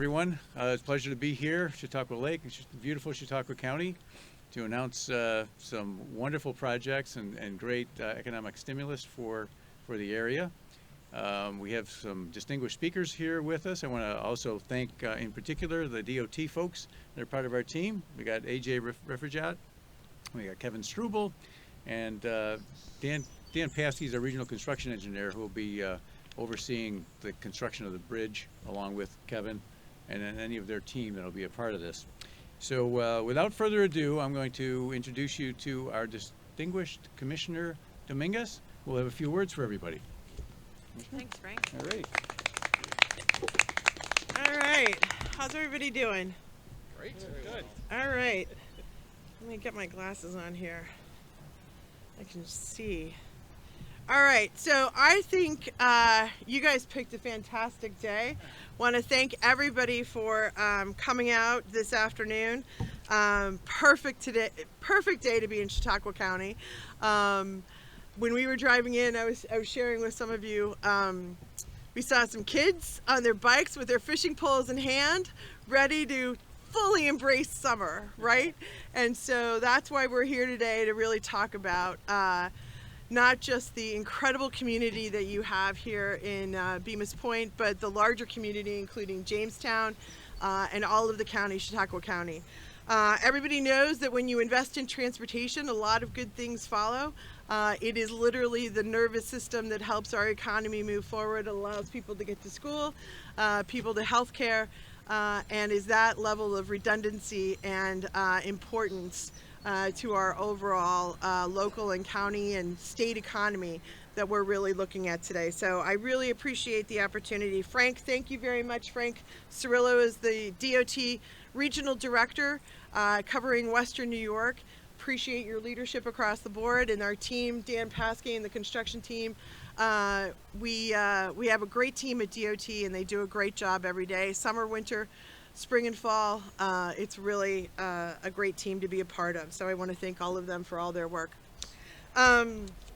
everyone. It's a pleasure to be here, Chautauqua Lake, beautiful Chautauqua County, to announce some wonderful projects and great economic stimulus for the area. We have some distinguished speakers here with us. I want to also thank, in particular, the DOT folks. They're part of our team. We got AJ Refrigat, we got Kevin Struble, and Dan Paskey's our regional construction engineer, who will be overseeing the construction of the bridge along with Kevin and any of their team that will be a part of this. So without further ado, I'm going to introduce you to our distinguished Commissioner Dominguez. We'll have a few words for everybody. Thanks, Frank. All right. All right. How's everybody doing? Great. Good. All right. Let me get my glasses on here. I can see. All right. So I think you guys picked a fantastic day. Want to thank everybody for coming out this afternoon. Perfect day to be in Chautauqua County. When we were driving in, I was sharing with some of you, we saw some kids on their bikes with their fishing poles in hand, ready to fully embrace summer, right? And so that's why we're here today, to really talk about not just the incredible community that you have here in Bemis Point, but the larger community, including Jamestown and all of the county, Chautauqua County. Everybody knows that when you invest in transportation, a lot of good things follow. It is literally the nervous system that helps our economy move forward. It allows people to get to school, people to healthcare, and is that level of redundancy and importance to our overall local and county and state economy that we're really looking at today. So I really appreciate the opportunity. Frank, thank you very much. Frank Cirillo is the DOT Regional Director covering Western New York. Appreciate your leadership across the board, and our team, Dan Paskey and the construction team. We have a great team at DOT, and they do a great job every day. Summer, winter, spring, and fall. It's really a great team to be a part of. So I want to thank all of them for all their work.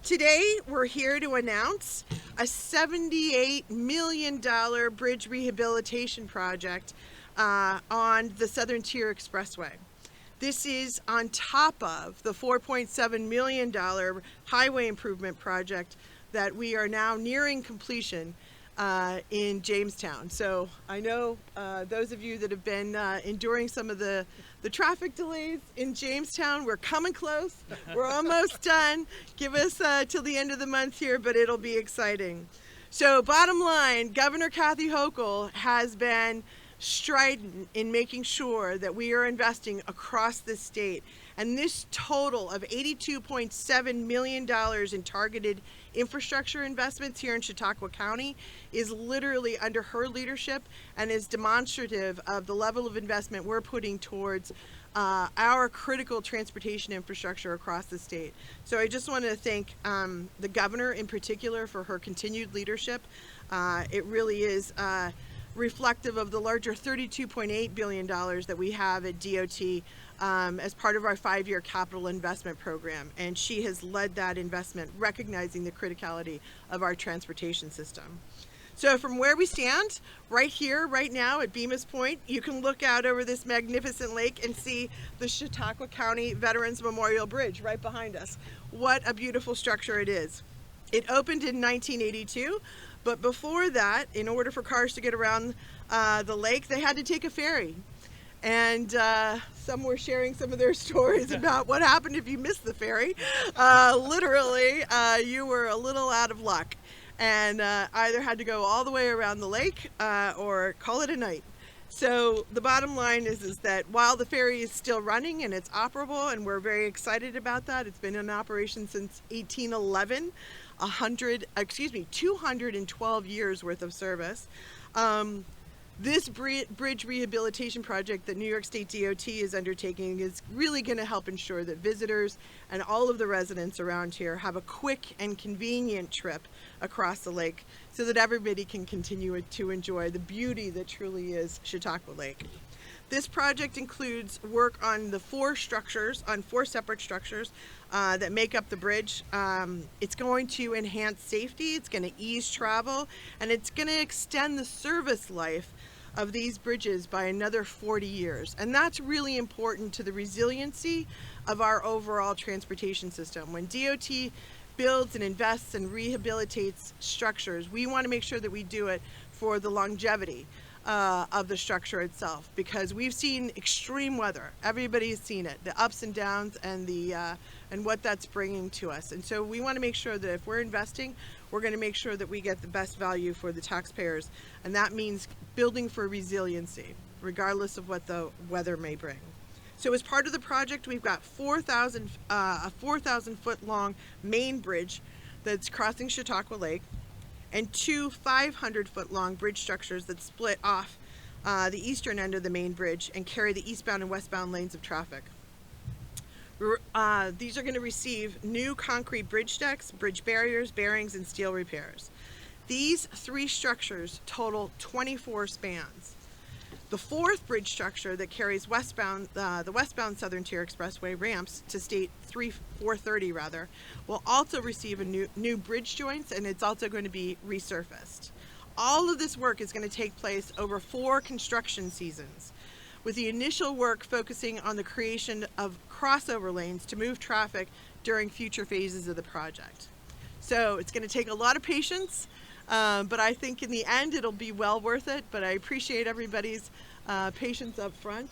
Today, we're here to announce a $78 million bridge rehabilitation project on the Southern Tier Expressway. This is on top of the $4.7 million highway improvement project that we are now nearing completion in Jamestown. So I know those of you that have been enduring some of the traffic delays in Jamestown, we're coming close. We're almost done. Give us till the end of the month here, but it'll be exciting. So bottom line, Governor Kathy Hochul has been strident in making sure that we are investing across the state. And this total of $82.7 million in targeted infrastructure investments here in Chautauqua County is literally under her leadership and is demonstrative of the level of investment we're putting towards our critical transportation infrastructure across the state. So I just want to thank the governor in particular for her continued leadership. It really is reflective of the larger $32.8 billion that we have at DOT as part of our 5-year capital investment program. And she has led that investment, recognizing the criticality of our transportation system. So from where we stand, right here, right now at Bemis Point, you can look out over this magnificent lake and see the Chautauqua County Veterans Memorial Bridge right behind us. What a beautiful structure it is. It opened in 1982. But before that, in order for cars to get around the lake, they had to take a ferry. And some were sharing some of their stories about what happened if you missed the ferry. Literally, you were a little out of luck and either had to go all the way around the lake or call it a night. So the bottom line is that while the ferry is still running and it's operable, and we're very excited about that, it's been in operation since 1811. 212 years worth of service. This bridge rehabilitation project that New York State DOT is undertaking is really going to help ensure that visitors and all of the residents around here have a quick and convenient trip across the lake so that everybody can continue to enjoy the beauty that truly is Chautauqua Lake. This project includes work on the 4 separate structures that make up the bridge. It's going to enhance safety, it's going to ease travel, and it's going to extend the service life of these bridges by another 40 years. And that's really important to the resiliency of our overall transportation system. When DOT builds and invests and rehabilitates structures, we want to make sure that we do it for the longevity of the structure itself, because we've seen extreme weather. Everybody's seen it, the ups and downs and and what that's bringing to us. And so we want to make sure that if we're investing, we're going to make sure that we get the best value for the taxpayers, and that means building for resiliency, regardless of what the weather may bring. So as part of the project, we've got a 4,000-foot long main bridge that's crossing Chautauqua Lake, and two 500-foot long bridge structures that split off the eastern end of the main bridge and carry the eastbound and westbound lanes of traffic. These are going to receive new concrete bridge decks, bridge barriers, bearings, and steel repairs. These three structures total 24 spans. The fourth bridge structure that carries the westbound Southern Tier Expressway ramps to State 430 will also receive a new bridge joints, and it's also going to be resurfaced. All of this work is going to take place over 4 construction seasons, with the initial work focusing on the creation of crossover lanes to move traffic during future phases of the project. So it's going to take a lot of patience, but I think in the end it'll be well worth it. But I appreciate everybody's patience up front.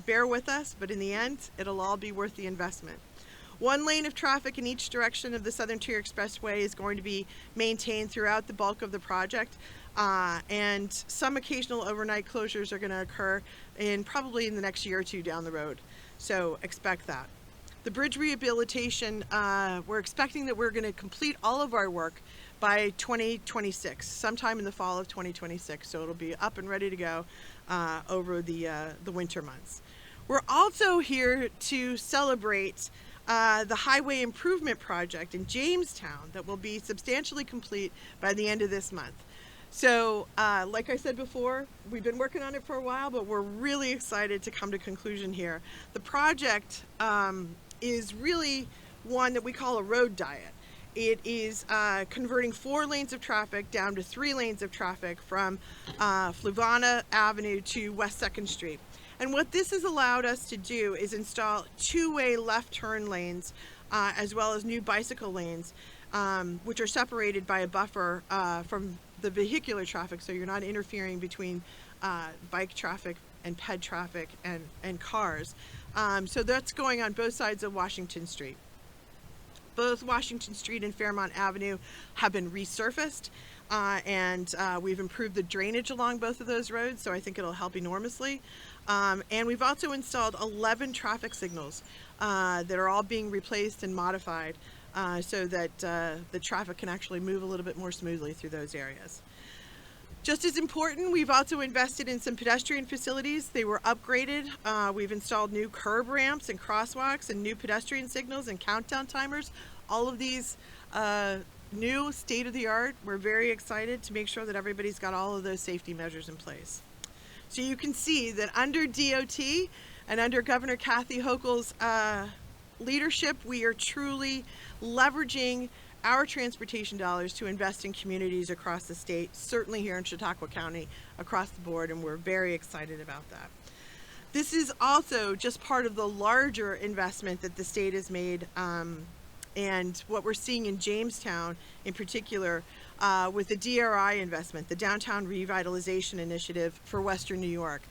Bear with us, but in the end it'll all be worth the investment. 1 lane of traffic in each direction of the Southern Tier Expressway is going to be maintained throughout the bulk of the project, and some occasional overnight closures are going to occur probably in the next year or 2 down the road. So expect that. The bridge rehabilitation, we're expecting that we're going to complete all of our work by 2026, sometime in the fall of 2026. So it'll be up and ready to go over the winter months. We're also here to celebrate the highway improvement project in Jamestown that will be substantially complete by the end of this month. So like I said before, we've been working on it for a while, but we're really excited to come to conclusion here. The project is really one that we call a road diet. It is converting 4 lanes of traffic down to 3 lanes of traffic from Fluvanna Avenue to West 2nd Street. And what this has allowed us to do is install 2-way left turn lanes as well as new bicycle lanes, which are separated by a buffer from the vehicular traffic, so you're not interfering between bike traffic and ped traffic and cars. So that's going on both sides of Washington Street. Both Washington Street and Fairmont Avenue have been resurfaced, and we've improved the drainage along both of those roads, so I think it'll help enormously. And we've also installed 11 traffic signals that are all being replaced and modified so that the traffic can actually move a little bit more smoothly through those areas. Just as important, we've also invested in some pedestrian facilities. They were upgraded. We've installed new curb ramps and crosswalks and new pedestrian signals and countdown timers. All of these new state-of-the-art. We're very excited to make sure that everybody's got all of those safety measures in place. So you can see that under DOT and under Governor Kathy Hochul's leadership, we are truly leveraging our transportation dollars to invest in communities across the state, certainly here in Chautauqua County, across the board, and we're very excited about that. This is also just part of the larger investment that the state has made, and what we're seeing in Jamestown in particular with the DRI investment, the Downtown Revitalization Initiative for Western New York.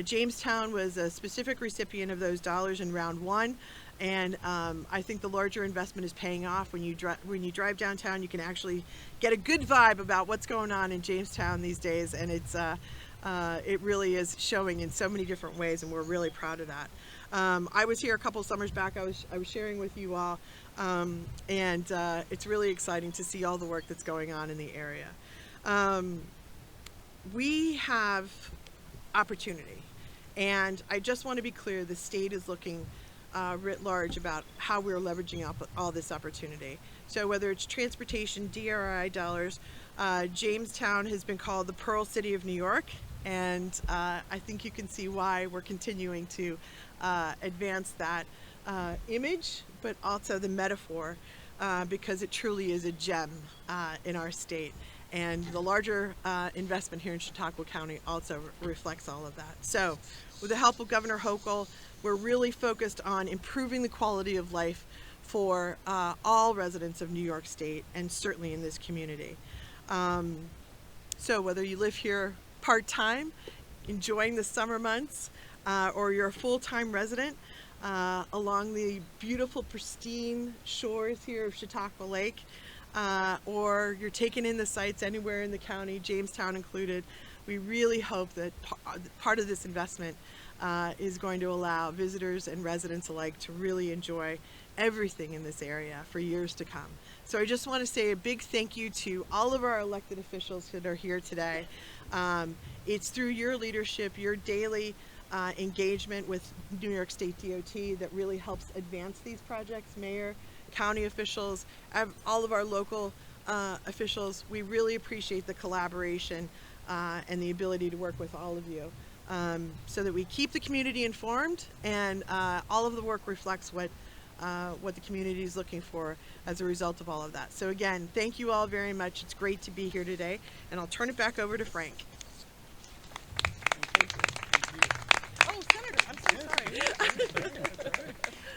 Jamestown was a specific recipient of those dollars in round 1. And I think the larger investment is paying off. When you drive downtown, you can actually get a good vibe about what's going on in Jamestown these days, and it really is showing in so many different ways, and we're really proud of that. I was here a couple summers back. I was sharing with you all, and it's really exciting to see all the work that's going on in the area. We have opportunity, and I just want to be clear: the state is looking writ large about how we're leveraging up all this opportunity. So whether it's transportation, DRI dollars, Jamestown has been called the Pearl City of New York, and I think you can see why we're continuing to advance that image, but also the metaphor, because it truly is a gem in our state. And the larger investment here in Chautauqua County also reflects all of that. So with the help of Governor Hochul, we're really focused on improving the quality of life for all residents of New York State, and certainly in this community. So whether you live here part-time, enjoying the summer months, or you're a full-time resident along the beautiful, pristine shores here of Chautauqua Lake, or you're taking in the sights anywhere in the county, Jamestown included, we really hope that part of this investment is going to allow visitors and residents alike to really enjoy everything in this area for years to come. So I just want to say a big thank you to all of our elected officials that are here today. It's through your leadership, your daily engagement with New York State DOT that really helps advance these projects. Mayor, county officials, all of our local officials, we really appreciate the collaboration and the ability to work with all of you so that we keep the community informed, and all of the work reflects what the community is looking for as a result of all of that. So again, thank you all very much. It's great to be here today, and I'll turn it back over to Frank. Oh, Senator, I'm so sorry.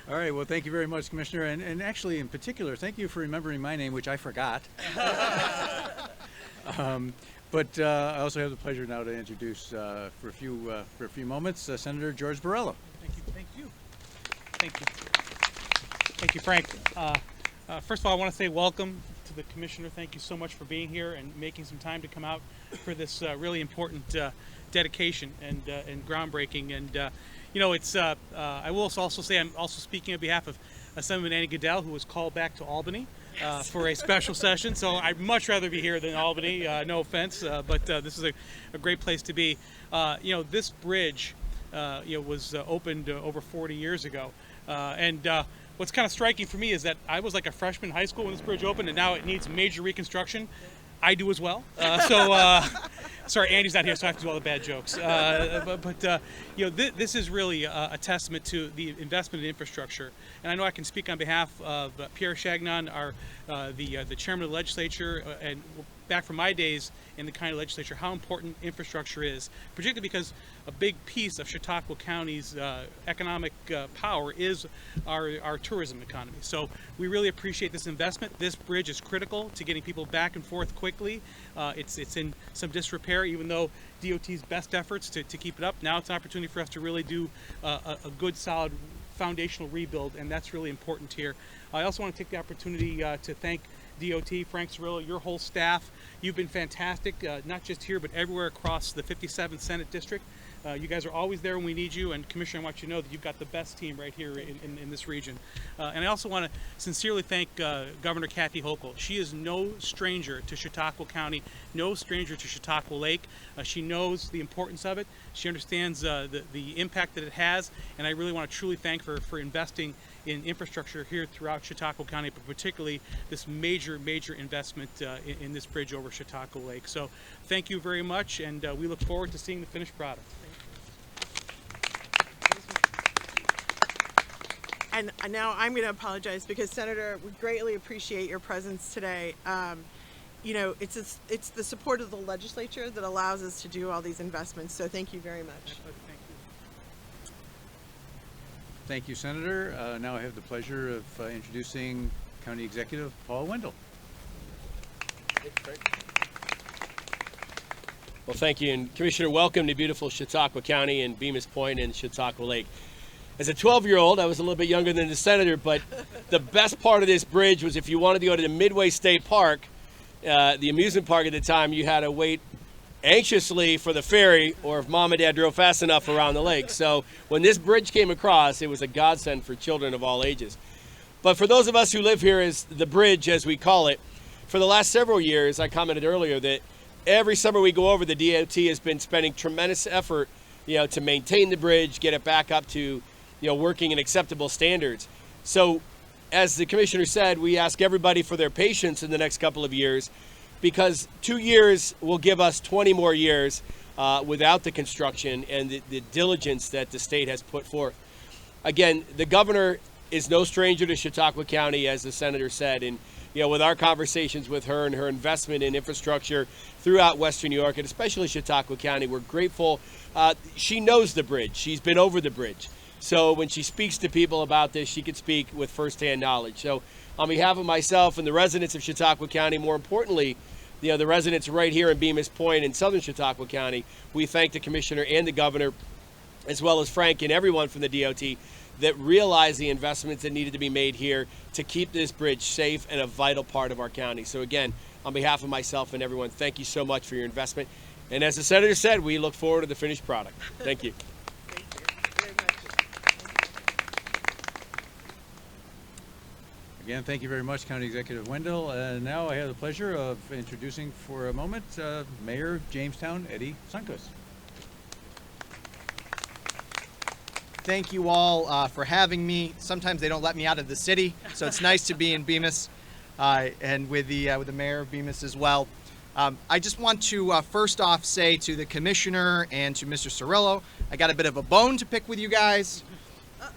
All right, well, thank you very much, Commissioner, and actually, in particular, thank you for remembering my name, which I forgot. But I also have the pleasure now to introduce, for a few moments, Senator George Borrello. Thank you, Frank. First of all, I want to say welcome to the Commissioner. Thank you so much for being here and making some time to come out for this really important dedication and groundbreaking. And you know, it's I will also say I'm also speaking on behalf of Assemblyman Annie Goodell, who was called back to Albany for a special session. So I'd much rather be here than Albany. No offense, but this is a great place to be. You know, this bridge was opened over 40 years ago, and what's kind of striking for me is that I was like a freshman in high school when this bridge opened, and now it needs major reconstruction. I do as well. Sorry, Andy's not here, so I have to do all the bad jokes. But you know, this is really a testament to the investment in infrastructure. And I know I can speak on behalf of Pierre Chagnon, the chairman of the legislature, and back from my days in the county legislature, how important infrastructure is, particularly because a big piece of Chautauqua County's economic power is our tourism economy. So we really appreciate this investment. This bridge is critical to getting people back and forth quickly. It's in some disrepair, even though DOT's best efforts to keep it up. Now it's an opportunity for us to really do a good, solid foundational rebuild, and that's really important here. I also want to take the opportunity to thank DOT, Frank Cirillo, your whole staff. You've been fantastic, not just here, but everywhere across the 57th Senate District. You guys are always there when we need you, and Commissioner, I want you to know that you've got the best team right here in this region. And I also want to sincerely thank Governor Kathy Hochul. She is no stranger to Chautauqua County, no stranger to Chautauqua Lake. She knows the importance of it. She understands the impact that it has, and I really want to truly thank her for investing in infrastructure here throughout Chautauqua County, but particularly this major investment in this bridge over Chautauqua Lake. So thank you very much, and we look forward to seeing the finished product. And now I'm going to apologize because, Senator, we greatly appreciate your presence today. You know, it's the support of the legislature that allows us to do all these investments. So thank you very much. Thank you. Thank you, Senator. Now I have the pleasure of introducing County Executive Paul Wendell. Well, thank you, and Commissioner, welcome to beautiful Chautauqua County and Bemis Point and Chautauqua Lake. As a 12-year-old, I was a little bit younger than the senator, but the best part of this bridge was if you wanted to go to the Midway State Park, the amusement park at the time, you had to wait anxiously for the ferry, or if mom and dad drove fast enough around the lake. So when this bridge came across, it was a godsend for children of all ages. But for those of us who live here as the bridge, as we call it, for the last several years, I commented earlier that every summer we go over, the DOT has been spending tremendous effort, to maintain the bridge, get it back up to, working in acceptable standards. So as the commissioner said, we ask everybody for their patience in the next couple of years, because 2 years will give us 20 more years without the construction and the diligence that the state has put forth. Again, the governor is no stranger to Chautauqua County, as the senator said, and with our conversations with her and her investment in infrastructure throughout Western New York and especially Chautauqua County, we're grateful. She knows the bridge. She's been over the bridge. So when she speaks to people about this, she can speak with firsthand knowledge. So on behalf of myself and the residents of Chautauqua County, more importantly, the residents right here in Bemis Point in southern Chautauqua County, we thank the commissioner and the governor, as well as Frank and everyone from the DOT that realized the investments that needed to be made here to keep this bridge safe and a vital part of our county. So again, on behalf of myself and everyone, thank you so much for your investment. And as the senator said, we look forward to the finished product. Thank you. Thank you very much. Again, thank you very much, County Executive Wendell. Now I have the pleasure of introducing for a moment Mayor Jamestown, Eddie Sunkus. Thank you all for having me. Sometimes they don't let me out of the city, so it's nice to be in Bemis and with the mayor of Bemis as well. I just want to first off say to the commissioner and to Mr. Cirillo, I got a bit of a bone to pick with you guys,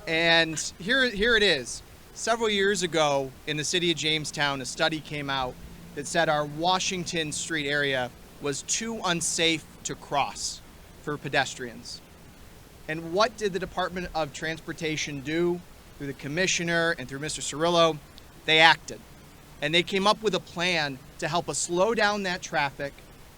and here it is. Several years ago in the city of Jamestown, a study came out that said our Washington Street area was too unsafe to cross for pedestrians. And what did the Department of Transportation do through the commissioner and through Mr. Cirillo? They acted. And they came up with a plan to help us slow down that traffic,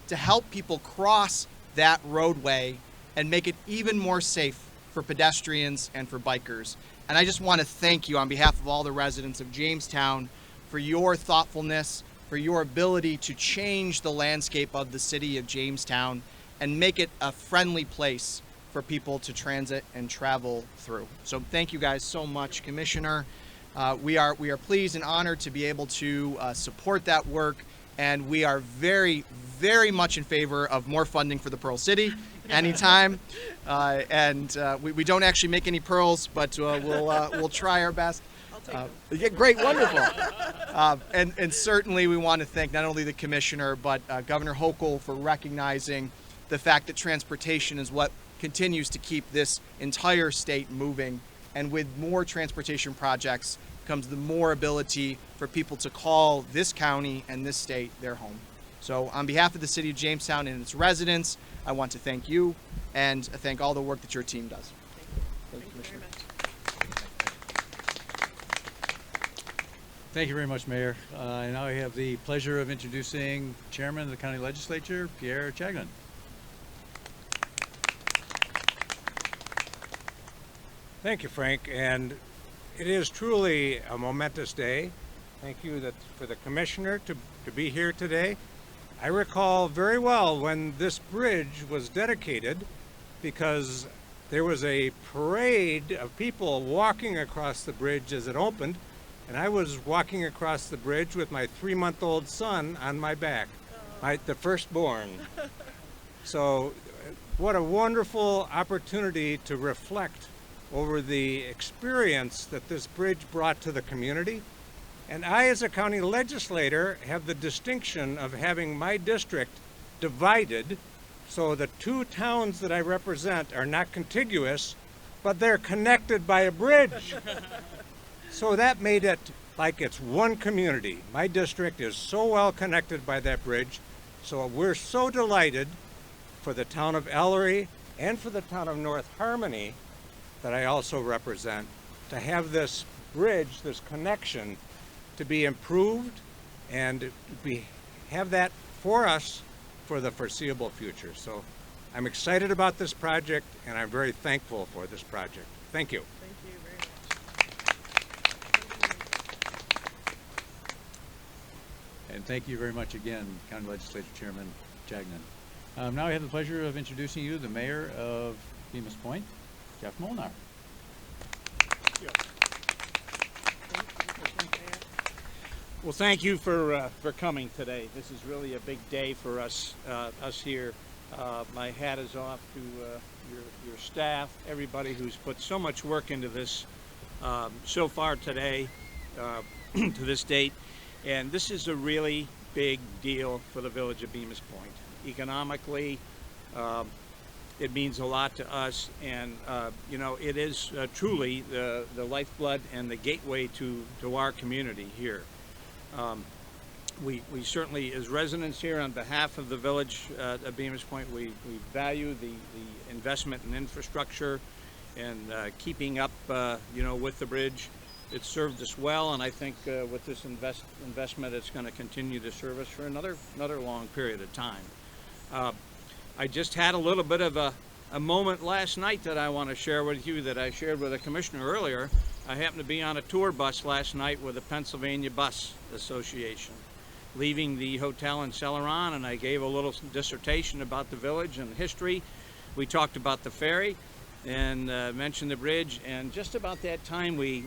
to help people cross that roadway and make it even more safe for pedestrians and for bikers. And I just want to thank you on behalf of all the residents of Jamestown for your thoughtfulness, for your ability to change the landscape of the city of Jamestown and make it a friendly place for people to transit and travel through. So thank you guys so much, Commissioner. We are pleased and honored to be able to support that work, and we are very, very much in favor of more funding for the Pearl City anytime. We don't actually make any pearls, but we'll try our best. I'll take them. Yeah, great, wonderful. And certainly we want to thank not only the Commissioner, but Governor Hochul for recognizing the fact that transportation is what continues to keep this entire state moving. And with more transportation projects comes the more ability for people to call this county and this state their home. So on behalf of the city of Jamestown and its residents, I want to thank you and thank all the work that your team does. Thank you very much. Thank you very much, Mayor. And now I have the pleasure of introducing Chairman of the County Legislature, Pierre Chagnon. Thank you, Frank, and it is truly a momentous day. Thank you for the Commissioner to be here today. I recall very well when this bridge was dedicated because there was a parade of people walking across the bridge as it opened, and I was walking across the bridge with my 3-month-old son on my back, the firstborn. So what a wonderful opportunity to reflect over the experience that this bridge brought to the community. And I, as a county legislator, have the distinction of having my district divided so the two towns that I represent are not contiguous, but they're connected by a bridge. So that made it like it's one community. My district is so well connected by that bridge, so we're so delighted for the town of Ellery and for the town of North Harmony that I also represent, to have this bridge, this connection, to be improved and have that for us for the foreseeable future. So I'm excited about this project and I'm very thankful for this project. Thank you. Thank you very much. And thank you very much again, County Legislature Chairman Chagnon. Now I have the pleasure of introducing you the Mayor of Bemis Point, Jeff Molnar. Well, thank you for coming today. This is really a big day for us here. My hat is off to your staff, everybody who's put so much work into this so far today, to this date. And this is a really big deal for the village of Bemis Point. Economically, it means a lot to us, and it is truly the lifeblood and the gateway to our community here. We certainly, as residents here, on behalf of the village of Bemis Point, we value the investment in infrastructure and keeping up, with the bridge. It's served us well, and I think with this investment, it's going to continue to serve us for another long period of time. I just had a little bit of a moment last night that I want to share with you that I shared with a commissioner earlier. I happened to be on a tour bus last night with the Pennsylvania Bus Association, leaving the hotel in Celeron, and I gave a little dissertation about the village and history. We talked about the ferry and mentioned the bridge, and just about that time we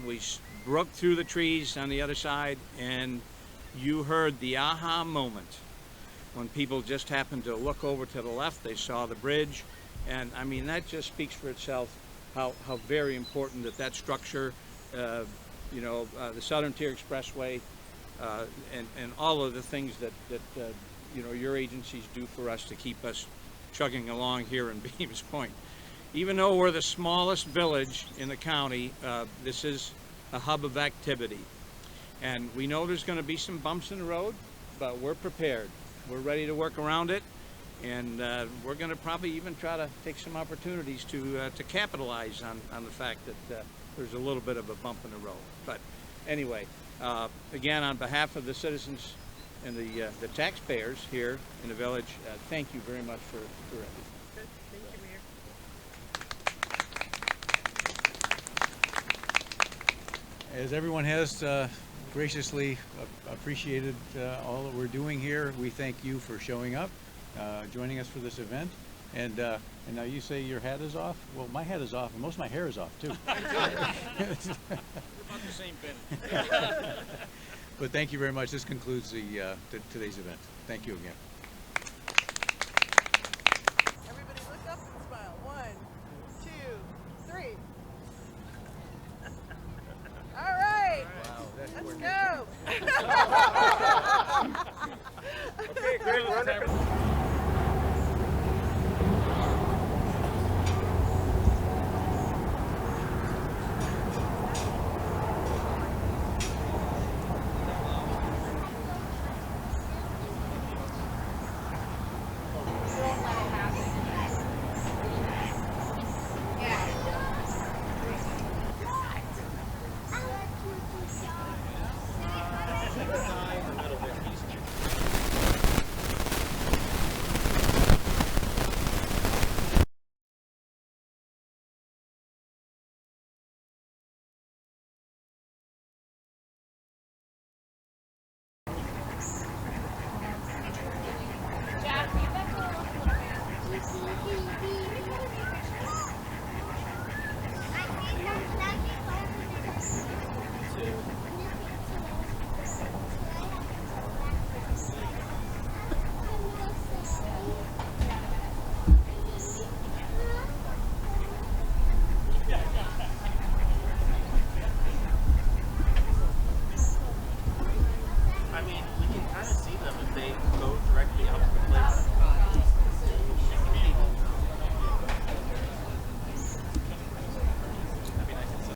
broke through the trees on the other side, and you heard the aha moment when people just happened to look over to the left. They saw the bridge, and I mean, that just speaks for itself how very important that structure, the Southern Tier Expressway, and all of the things that your agencies do for us to keep us chugging along here in Bemis Point. Even though we're the smallest village in the county, this is a hub of activity. And we know there's going to be some bumps in the road, but we're prepared. We're ready to work around it, and we're going to probably even try to take some opportunities to capitalize on the fact that there's a little bit of a bump in the road. But anyway, again, on behalf of the citizens and the taxpayers here in the village, thank you very much for everything. Good. Thank you, Mayor. As everyone has graciously appreciated all that we're doing here, we thank you for showing up, joining us for this event. And now you say your hat is off? Well, my hat is off, and most of my hair is off, too. We're about the same bin. But thank you very much. This concludes today's event. Thank you again.